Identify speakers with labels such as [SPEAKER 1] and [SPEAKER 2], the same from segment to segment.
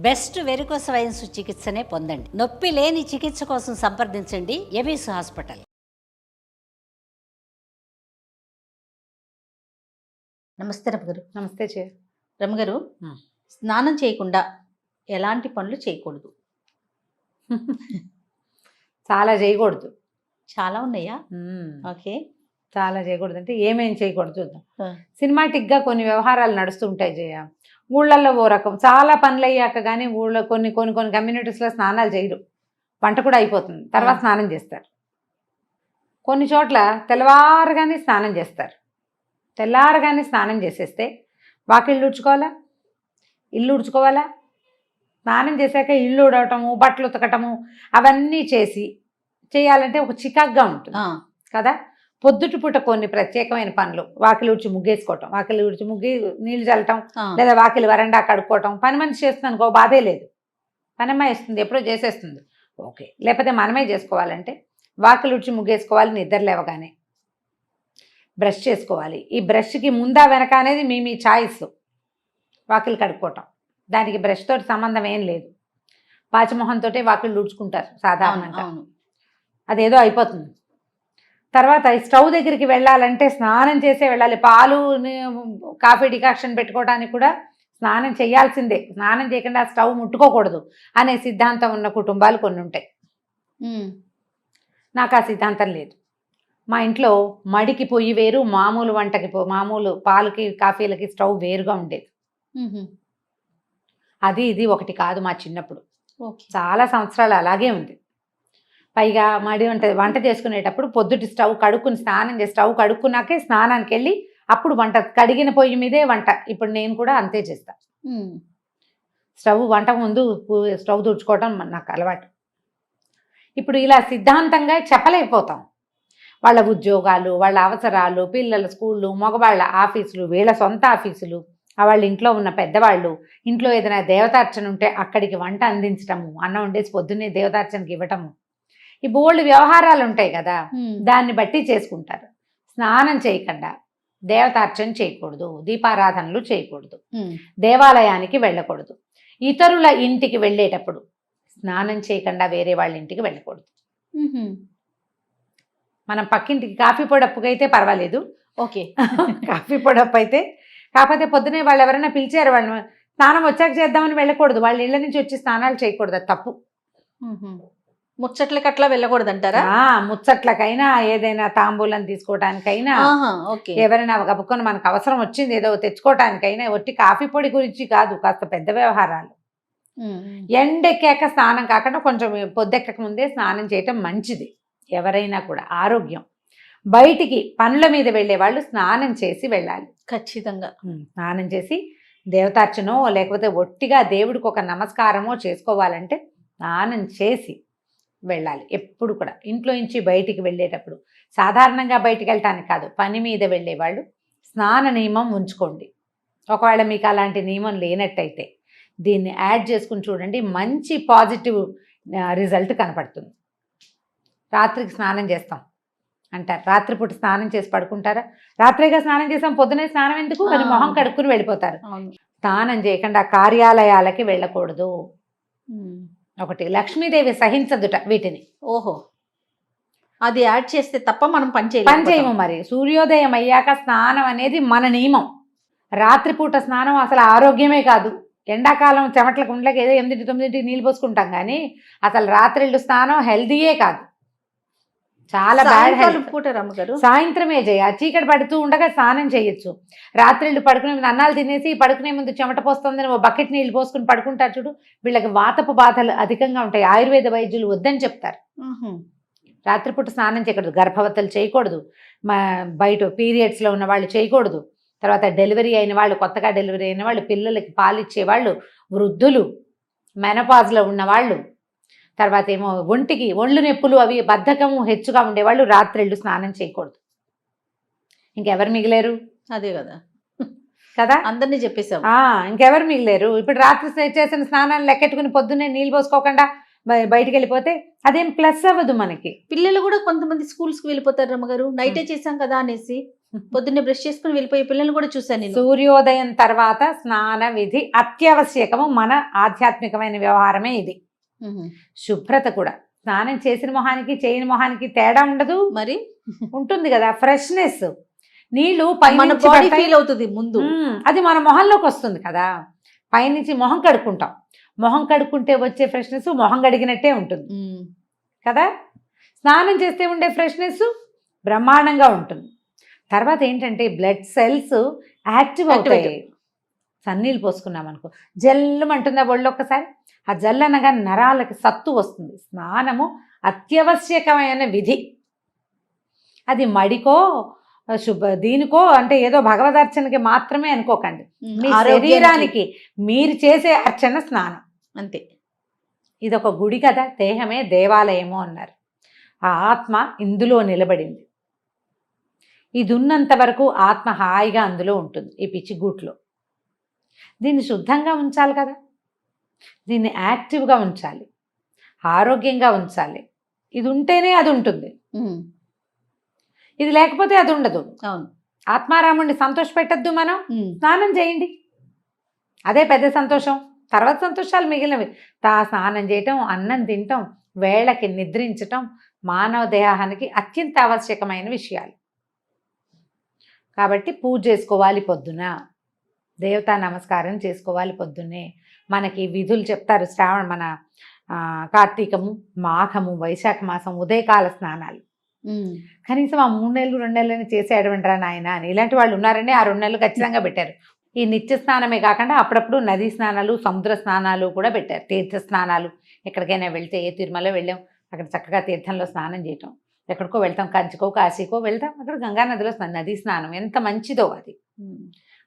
[SPEAKER 1] Best varicose veins చికిత్సనే పొందండి. నొప్పి లేని చికిత్స కోసం సంప్రదించండి ఎబిస్ హాస్పిటల్.
[SPEAKER 2] నమస్తే రమగారు.
[SPEAKER 3] నమస్తే
[SPEAKER 2] రమగారు, స్నానం చేయకుండా ఎలాంటి పనులు చేయకూడదు?
[SPEAKER 3] చాలా చేయకూడదు.
[SPEAKER 2] చాలా ఉన్నాయా? ఓకే.
[SPEAKER 3] చాలా చేయకూడదు అంటే ఏమేం చేయకూడదు చూద్దాం. సినిమాటిక్గా కొన్ని వ్యవహారాలు నడుస్తూ ఉంటాయి జయ. ఊళ్ళల్లో ఓ రకం చాలా పనులు అయ్యాక కానీ ఊళ్ళో కొన్ని కొన్ని కొన్ని కమ్యూనిటీస్లో స్నానాలు చేయరు. వంట కూడా అయిపోతుంది, తర్వాత స్నానం చేస్తారు. కొన్ని చోట్ల తెల్లవారుగానే స్నానం చేస్తారు. తెల్లారగానే స్నానం చేసేస్తే వాకిళ్ళు ఉడ్చుకోవాలా, ఇల్లు ఉడ్చుకోవాలా, స్నానం చేశాక ఇల్లు ఉడవటము, బట్టలు ఉతకటము అవన్నీ చేయాలంటే ఒక చికాగ్గా ఉంటుంది కదా. పొద్దుటి పూట కొన్ని ప్రత్యేకమైన పనులు, వాకిలి ఉడిచి ముగ్గేసుకోవటం, వాకిలి ఉడిచి ముగ్గి నీళ్లు చల్లటం, లేదా వాకిలి వరండా కడుక్కోవటం. పని మనిషి చేస్తుంది అనుకో, బాధే లేదు, పనమ్మాయి వేస్తుంది, ఎప్పుడో చేసేస్తుంది, ఓకే. లేకపోతే మనమే చేసుకోవాలంటే వాకిలి ఉడిచి ముగ్గేసుకోవాలి, నిద్ర లేవగానే బ్రష్ చేసుకోవాలి. ఈ బ్రష్కి ముందా వెనక అనేది మీ చాయిస్. వాకిలి కడుక్కోవటం దానికి బ్రష్ తోటి సంబంధం ఏం లేదు. పాచిమొహంతో వాకిళ్ళు ఉడుచుకుంటారు సాధారణంగా, అదేదో అయిపోతుంది. తర్వాత స్టవ్ దగ్గరికి వెళ్ళాలంటే స్నానం చేసే వెళ్ళాలి. పాలు కాఫీ డికాక్షన్ పెట్టుకోవడానికి కూడా స్నానం చేయాల్సిందే. స్నానం చేయకుండా స్టవ్ ముట్టుకోకూడదు అనే సిద్ధాంతం ఉన్న కుటుంబాలు కొన్ని ఉంటాయి. నాకు ఆ సిద్ధాంతం లేదు. మా ఇంట్లో మడికి పొయ్యి వేరు, మామూలు వంటకి మామూలు పాలకి కాఫీలకి స్టవ్ వేరుగా ఉండేది. అది ఇది ఒకటి కాదు. మా చిన్నప్పుడు చాలా సంవత్సరాలు అలాగే ఉంది. పైగా మడి వంట చేసుకునేటప్పుడు పొద్దుటి స్టవ్ కడుక్కుని స్నానం చేసి స్టవ్ కడుక్కున్నాకే స్నానానికి వెళ్ళి అప్పుడు వంట, కడిగిన పొయ్యి మీదే వంట. ఇప్పుడు నేను కూడా అంతే చేస్తా. స్టవ్ వంట ముందు స్టవ్ తుడుచుకోవటం నాకు అలవాటు. ఇప్పుడు ఇలా సిద్ధాంతంగా చెప్పలేకపోతాం. వాళ్ళ ఉద్యోగాలు, వాళ్ళ అవసరాలు, పిల్లల స్కూళ్ళు, మగవాళ్ళ ఆఫీసులు, వీళ్ళ సొంత ఆఫీసులు, వాళ్ళ ఇంట్లో ఉన్న పెద్దవాళ్ళు, ఇంట్లో ఏదైనా దేవతార్చన ఉంటే అక్కడికి వంట అందించటము, అన్నం వండేసి పొద్దున్నే దేవతార్చనకి ఇవ్వటము, ఈ బోల్డ్ వ్యవహారాలు ఉంటాయి కదా, దాన్ని బట్టి చేసుకుంటారు. స్నానం చేయకుండా దేవతార్చన చేయకూడదు, దీపారాధనలు చేయకూడదు, దేవాలయానికి వెళ్ళకూడదు, ఇతరుల ఇంటికి వెళ్ళేటప్పుడు స్నానం చేయకుండా వేరే వాళ్ళ ఇంటికి వెళ్ళకూడదు. మనం పక్కింటికి కాఫీ పొడప్పుకి అయితే పర్వాలేదు, ఓకే. కాఫీ పొడప్పు అయితే, కాకపోతే పొద్దునే వాళ్ళు ఎవరైనా పిలిచారు, వాళ్ళు స్నానం వచ్చాక చేద్దామని వెళ్ళకూడదు. వాళ్ళ ఇళ్ళ నుంచి వచ్చి స్నానాలు చేయకూడదు, అది తప్పు.
[SPEAKER 2] ముచ్చట్లకి అట్లా వెళ్ళకూడదు అంటారా?
[SPEAKER 3] ముచ్చట్లకైనా, ఏదైనా తాంబూలం తీసుకోవటానికైనా, ఎవరైనా గబుకొని మనకు అవసరం వచ్చింది ఏదో తెచ్చుకోవటానికైనా, ఒట్టి కాఫీ పొడి గురించి కాదు, కాస్త పెద్ద వ్యవహారాలు. ఎండెక్కాక స్నానం కాకుండా కొంచెం పొద్దెక్కక ముందే స్నానం చేయటం మంచిది. ఎవరైనా కూడా ఆరోగ్యం. బయటికి పనుల మీద వెళ్ళే వాళ్ళు స్నానం చేసి వెళ్ళాలి
[SPEAKER 2] ఖచ్చితంగా.
[SPEAKER 3] స్నానం చేసి దేవతార్చనో లేకపోతే ఒట్టిగా దేవుడికి ఒక నమస్కారమో చేసుకోవాలంటే స్నానం చేసి వెళ్ళాలి. ఎప్పుడు కూడా ఇంట్లో నుంచి బయటికి వెళ్ళేటప్పుడు, సాధారణంగా బయటికి వెళ్ళటానికి కాదు, పని మీద వెళ్ళేవాళ్ళు స్నాన నియమం ఉంచుకోండి. ఒకవేళ మీకు అలాంటి నియమం లేనట్టయితే దీన్ని యాడ్ చేసుకుని చూడండి, మంచి పాజిటివ్ రిజల్ట్ కనపడుతుంది. రాత్రికి స్నానం చేస్తాం అంటారు, రాత్రిపూట స్నానం చేసి పడుకుంటారా? రాత్రిగా స్నానం చేసాం, పొద్దునే స్నానం ఎందుకు, అది మొహం కడుక్కుని వెళ్ళిపోతారు. స్నానం చేయకుండా కార్యాలయాలకి వెళ్ళకూడదు. ఒకటి, లక్ష్మీదేవి సహించదుట వీటిని.
[SPEAKER 2] ఓహో, అది యాడ్ చేస్తే తప్ప మనం పని
[SPEAKER 3] చేయము. మరి సూర్యోదయం అయ్యాక స్నానం అనేది మన నియమం. రాత్రిపూట స్నానం అసలు ఆరోగ్యమే కాదు. ఎండాకాలం చెమట్లకు ఉండలేక ఏదో 8, 9 నీళ్ళు పోసుకుంటాం, కానీ అసలు రాత్రిళ్ళు స్నానం హెల్దీయే కాదు, చాలా బ్యాడ్ హెల్త్. సాయంత్రమే చీకటి పడుతూ ఉండగా స్నానం చేయొచ్చు. రాత్రిళ్ళు పడుకునే ముందు అన్నాలు తినేసి పడుకునే ముందు చెమట పోస్తుందని ఓ బకెట్ నీళ్ళు పోసుకుని పడుకుంటారు చూడు, వీళ్ళకి వాతపు బాధలు అధికంగా ఉంటాయి. ఆయుర్వేద వైద్యులు వద్దని చెప్తారు. రాత్రిపూట స్నానం చేయకూడదు, గర్భవతులు చేయకూడదు, బయట పీరియడ్స్లో ఉన్న వాళ్ళు చేయకూడదు, తర్వాత డెలివరీ అయిన వాళ్ళు, కొత్తగా డెలివరీ అయిన వాళ్ళు, పిల్లలకి పాలిచ్చేవాళ్ళు, వృద్ధులు, మెనపాజ్లో ఉన్నవాళ్ళు, తర్వాత ఏమో ఒళ్ళు నొప్పులు అవి బద్ధకము హెచ్చుగా ఉండేవాళ్ళు రాత్రిళ్ళు స్నానం చేయకూడదు. ఇంకెవరు మిగిలేరు?
[SPEAKER 2] అదే కదా
[SPEAKER 3] కదా,
[SPEAKER 2] అందరినీ చెప్పేసాం.
[SPEAKER 3] ఇంకెవరు మిగిలేరు? ఇప్పుడు రాత్రి చేసిన స్నానాలు లెక్కెట్టుకుని పొద్దున్నే నీళ్ళు పోసుకోకుండా బయటికి వెళ్ళిపోతే అదేం ప్లస్ అవ్వదు మనకి.
[SPEAKER 2] పిల్లలు కూడా కొంతమంది స్కూల్స్కి వెళ్ళిపోతారు రమ్మగారు, నైటే చేసాం కదా అనేసి. పొద్దున్నే బ్రష్ చేసుకుని వెళ్ళిపోయే పిల్లల్ని కూడా చూసాను నేను.
[SPEAKER 3] సూర్యోదయం తర్వాత స్నాన విధి అత్యావశ్యకము. మన ఆధ్యాత్మికమైన వ్యవహారమే ఇది. శుభ్రత కూడా. స్నానం చేసిన మొహానికి చేయని మొహానికి తేడా ఉండదు,
[SPEAKER 2] మరి
[SPEAKER 3] ఉంటుంది కదా. ఫ్రెష్నెస్, నీళ్లు
[SPEAKER 2] మన
[SPEAKER 3] పైనుంచి
[SPEAKER 2] బాడీ
[SPEAKER 3] పడతాయి.
[SPEAKER 2] ఫీల్ అవుతుంది ముందు.
[SPEAKER 3] అది మన మొహంలోకి వస్తుంది కదా. పైనుంచి మొహం కడుక్కుంటాం, మొహం కడుక్కుంటే వచ్చే ఫ్రెష్నెస్ మొహం కడిగినట్టే ఉంటుంది కదా. స్నానం చేస్తే ఉండే ఫ్రెష్నెస్ బ్రహ్మాండంగా ఉంటుంది. తర్వాత ఏంటంటే బ్లడ్ సెల్స్ యాక్టివ్ అవుతాయి. సన్నీళ్ళు పోసుకున్నాం అనుకో, జల్లు అంటుందా ఒళ్ళు ఒక్కసారి. ఆ జల్లు అనగా నరాలకి సత్తు వస్తుంది. స్నానము అత్యవశ్యకమైన విధి. అది మడికో దీనికో అంటే ఏదో భగవదర్చనకి మాత్రమే అనుకోకండి. మీ శరీరానికి మీరు చేసే అర్చన స్నానం
[SPEAKER 2] అంతే.
[SPEAKER 3] ఇది ఒక గుడి కదా, దేహమే దేవాలయము అన్నారు. ఆ ఆత్మ ఇందులో నిలబడింది. ఇది ఉన్నంత వరకు ఆత్మ హాయిగా అందులో ఉంటుంది, ఈ పిచ్చిగూట్లో. దీన్ని శుద్ధంగా ఉంచాలి కదా, దీన్ని యాక్టివ్గా ఉంచాలి, ఆరోగ్యంగా ఉంచాలి. ఇది ఉంటేనే అది ఉంటుంది, ఇది లేకపోతే అది ఉండదు.
[SPEAKER 2] అవును.
[SPEAKER 3] ఆత్మారాముడిని సంతోష పెట్టద్దు మనం. స్నానం చేయండి, అదే పెద్ద సంతోషం. తర్వాత సంతోషాలు మిగిలినవి. స్నానం చేయటం, అన్నం తినటం, వేళకి నిద్రించటం మానవ దేహానికి అత్యంత ఆవశ్యకమైన విషయాలు. కాబట్టి పూజ చేసుకోవాలి పొద్దున, దేవతా నమస్కారం చేసుకోవాలి పొద్దున్నే. మనకి విధులు చెప్తారు. మన కార్తీకము, మాఘము, వైశాఖ మాసం ఉదయకాల స్నానాలు. కనీసం ఆ 3 నెలలు 2 నెలలని చేసేయడమంటారా నాయన అని ఇలాంటి వాళ్ళు ఉన్నారండి. ఆ 2 నెలలు ఖచ్చితంగా పెట్టారు. ఈ నిత్య స్నానమే కాకుండా అప్పుడప్పుడు నదీ స్నానాలు, సముద్ర స్నానాలు కూడా పెట్టారు. తీర్థ స్నానాలు. ఎక్కడికైనా వెళ్తే, ఏ తిరుమల వెళ్ళాం అక్కడ చక్కగా తీర్థంలో స్నానం చేయటం. ఎక్కడికో వెళ్తాం, కంచికో కాశీకో వెళ్తాం, అక్కడ గంగానదిలో నదీ స్నానం ఎంత మంచిదో అది.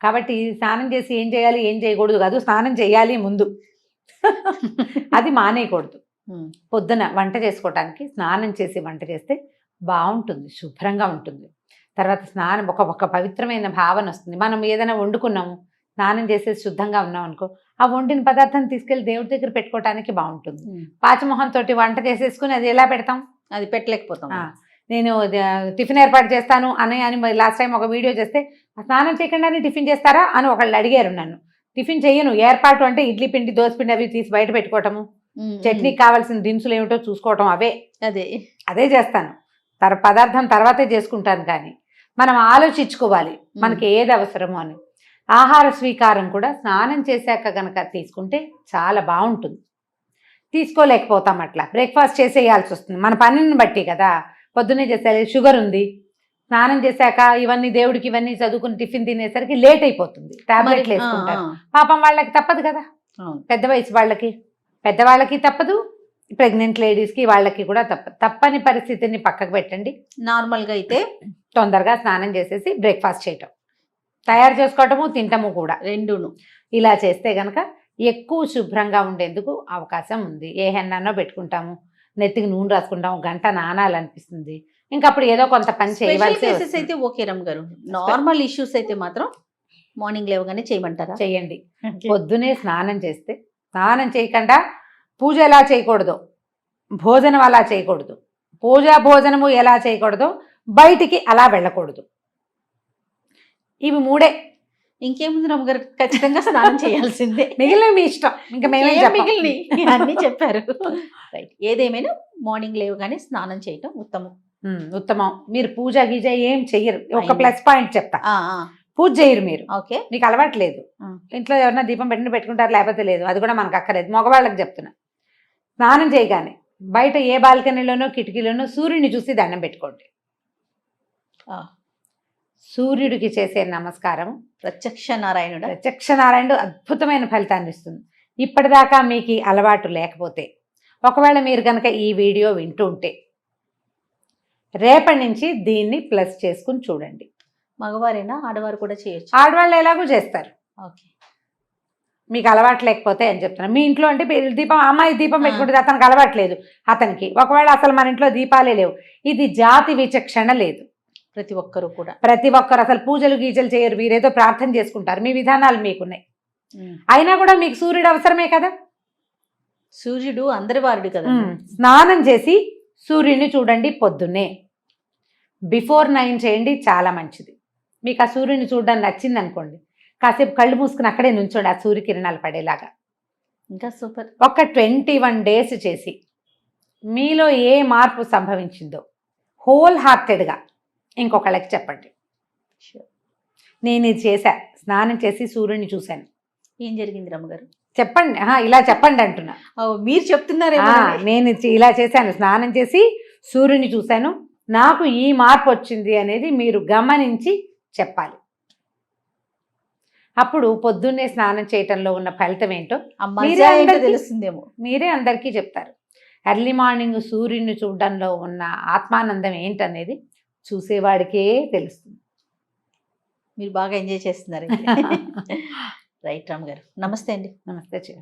[SPEAKER 3] కాబట్టి స్నానం చేసి ఏం చేయాలి ఏం చేయకూడదు కాదు, స్నానం చేయాలి ముందు. అది మానేయకూడదు. పొద్దున వంట చేసుకోవటానికి స్నానం చేసి వంట చేస్తే బాగుంటుంది, శుభ్రంగా ఉంటుంది. తర్వాత స్నానం ఒక పవిత్రమైన భావన వస్తుంది. మనం ఏదైనా వండుకున్నాము, స్నానం చేసేసి శుద్ధంగా ఉన్నాం అనుకో, ఆ వండిన పదార్థాన్ని తీసుకెళ్ళి దేవుడి దగ్గర పెట్టుకోవటానికి బాగుంటుంది. పాచమొహంతో వంట చేసేసుకుని అది ఎలా పెడతాం,
[SPEAKER 2] అది పెట్టలేకపోతాం.
[SPEAKER 3] నేను టిఫిన్ ఏర్పాటు చేస్తాను అని లాస్ట్ టైం ఒక వీడియో చేస్తే, స్నానం చేయకుండానే టిఫిన్ చేస్తారా అని ఒకళ్ళు అడిగారు నన్ను. టిఫిన్ చెయ్యను, ఏర్పాటు అంటే ఇడ్లీ పిండి, దోశ పిండి అవి తీసి బయట పెట్టుకోవటము, చట్నీకి కావాల్సిన దినుసులు ఏమిటో చూసుకోవటం, అదే చేస్తాను. పదార్థం తర్వాతే చేసుకుంటాను. కానీ మనం ఆలోచించుకోవాలి మనకి ఏది అవసరమో అని. ఆహార స్వీకారం కూడా స్నానం చేశాక గనక తీసుకుంటే చాలా బాగుంటుంది. తీసుకోలేకపోతాం, అట్లా బ్రేక్ఫాస్ట్ చేసేయాల్సి వస్తుంది మన పనిని బట్టి కదా. పొద్దున్నే చేసేయాలి, షుగర్ ఉంది, స్నానం చేశాక ఇవన్నీ దేవుడికి ఇవన్నీ చదువుకుని టిఫిన్ తినేసరికి లేట్ అయిపోతుంది, టాబ్లెట్లు వేసుకుంటారు. పాపం వాళ్ళకి తప్పదు కదా, పెద్ద వయసు వాళ్ళకి, పెద్దవాళ్ళకి తప్పదు, ప్రెగ్నెంట్ లేడీస్కి వాళ్ళకి కూడా తప్పని పరిస్థితిని పక్కకు పెట్టండి.
[SPEAKER 2] నార్మల్గా అయితే
[SPEAKER 3] తొందరగా స్నానం చేసేసి బ్రేక్ఫాస్ట్ చేయటం, తయారు చేసుకోవటము, తింటము కూడా రెండును. ఇలా చేస్తే గనక ఎక్కువ శుభ్రంగా ఉండేందుకు అవకాశం ఉంది. ఏ హెన్నానో పెట్టుకుంటాము, నెత్తికి నూనె రాసుకుంటాము, గంట నానాలనిపిస్తుంది, ఇంకా అప్పుడు ఏదో కొంత పని చేయవలసి
[SPEAKER 2] అయితే ఓకే రమ్ గారు. నార్మల్ ఇష్యూస్ అయితే మాత్రం మార్నింగ్ లేవగానే చేయమంటారా?
[SPEAKER 3] చేయండి. పొద్దునే స్నానం చేస్తే, స్నానం చేయకుండా పూజ ఎలా చేయకూడదు, భోజనం అలా చేయకూడదు, భోజనము ఎలా చేయకూడదు, బయటికి అలా వెళ్ళకూడదు. ఇవి 3.
[SPEAKER 2] ఇంకేముంది రమ్మగారు, ఖచ్చితంగా స్నానం చేయాల్సిందే.
[SPEAKER 3] మిగిలిన మీ ఇష్టం, ఇంకా మేమే
[SPEAKER 2] మిగిలిన అన్ని చెప్పారు. రైట్. ఏదేమైనా మార్నింగ్ లేవగానే స్నానం చేయటం
[SPEAKER 3] ఉత్తమం. మీరు పూజ గీజ ఏం చెయ్యరు. ఒక ప్లస్ పాయింట్ చెప్తా, పూజ చేయరు మీరు.
[SPEAKER 2] ఓకే,
[SPEAKER 3] మీకు అలవాటు లేదు. ఇంట్లో ఎవరైనా దీపం పెట్టుకుంటారు, లేకపోతే లేదు, అది కూడా మనకు అక్కర్లేదు. మగవాళ్ళకి చెప్తున్నా, స్నానం చేయగానే బయట ఏ బాల్కనీలోనో కిటికీలోనో సూర్యుని చూసి దండం పెట్టుకోండి. సూర్యుడికి చేసే నమస్కారం
[SPEAKER 2] ప్రత్యక్ష నారాయణుడు
[SPEAKER 3] అద్భుతమైన ఫలితాన్ని ఇస్తుంది. ఇప్పటిదాకా మీకు అలవాటు లేకపోతే, ఒకవేళ మీరు కనుక ఈ వీడియో వింటూ ఉంటే, రేపటి నుంచి దీన్ని ప్లస్ చేసుకుని చూడండి.
[SPEAKER 2] మగవారైనా ఆడవారు కూడా చేయొచ్చు?
[SPEAKER 3] ఆడవాళ్ళు ఎలాగూ చేస్తారు.
[SPEAKER 2] ఓకే,
[SPEAKER 3] మీకు అలవాటు లేకపోతే అని చెప్తున్నాను. మీ ఇంట్లో అంటే దీపం, అమ్మాయి దీపం పెట్టుకుంటుంది, అతనికి అలవాట్లేదు, అతనికి ఒకవేళ అసలు మన ఇంట్లో దీపాలే లేవు, ఇది జాతి విచక్షణ లేదు.
[SPEAKER 2] ప్రతి ఒక్కరు
[SPEAKER 3] అసలు పూజలు గీజలు చేయరు, మీరేదో ప్రార్థన చేసుకుంటారు, మీ విధానాలు మీకున్నాయి. అయినా కూడా మీకు సూర్యుడు అవసరమే కదా.
[SPEAKER 2] సూర్యుడు అందరి వారుడు కదా.
[SPEAKER 3] స్నానం చేసి సూర్యుడిని చూడండి పొద్దున్నే. బిఫోర్ 9 చేయండి, చాలా మంచిది. మీకు ఆ సూర్యుని చూడడం నచ్చింది అనుకోండి, కాసేపు కళ్ళు మూసుకుని అక్కడే నుంచోండి ఆ సూర్యకిరణాలు పడేలాగా.
[SPEAKER 2] ఇంకా సూపర్.
[SPEAKER 3] ఒక 21 days చేసి మీలో ఏ మార్పు సంభవించిందో హోల్ హార్టెడ్గా ఇంకొకళ్ళకి చెప్పండి. నేను ఇది చేశా, స్నానం చేసి సూర్యుని చూశాను,
[SPEAKER 2] ఏం జరిగింది రమ్మగారు?
[SPEAKER 3] చెప్పండి. ఇలా చెప్పండి అంటున్నా.
[SPEAKER 2] మీరు చెప్తున్నారే.
[SPEAKER 3] నేను ఇలా చేశాను, స్నానం చేసి సూర్యుని చూశాను, నాకు ఈ మార్పు వచ్చింది అనేది మీరు గమనించి చెప్పాలి. అప్పుడు పొద్దున్నే స్నానం చేయటంలో ఉన్న ఫలితం ఏంటో
[SPEAKER 2] తెలుస్తుందేమో,
[SPEAKER 3] మీరే అందరికీ చెప్తారు. ఎర్లీ మార్నింగ్ సూర్యుని చూడడంలో ఉన్న ఆత్మానందం ఏంటనేది చూసేవాడికే తెలుస్తుంది.
[SPEAKER 2] మీరు బాగా ఎంజాయ్ చేస్తున్నారు. రైట్ రామ్ గారు, నమస్తే అండి.
[SPEAKER 3] నమస్తే.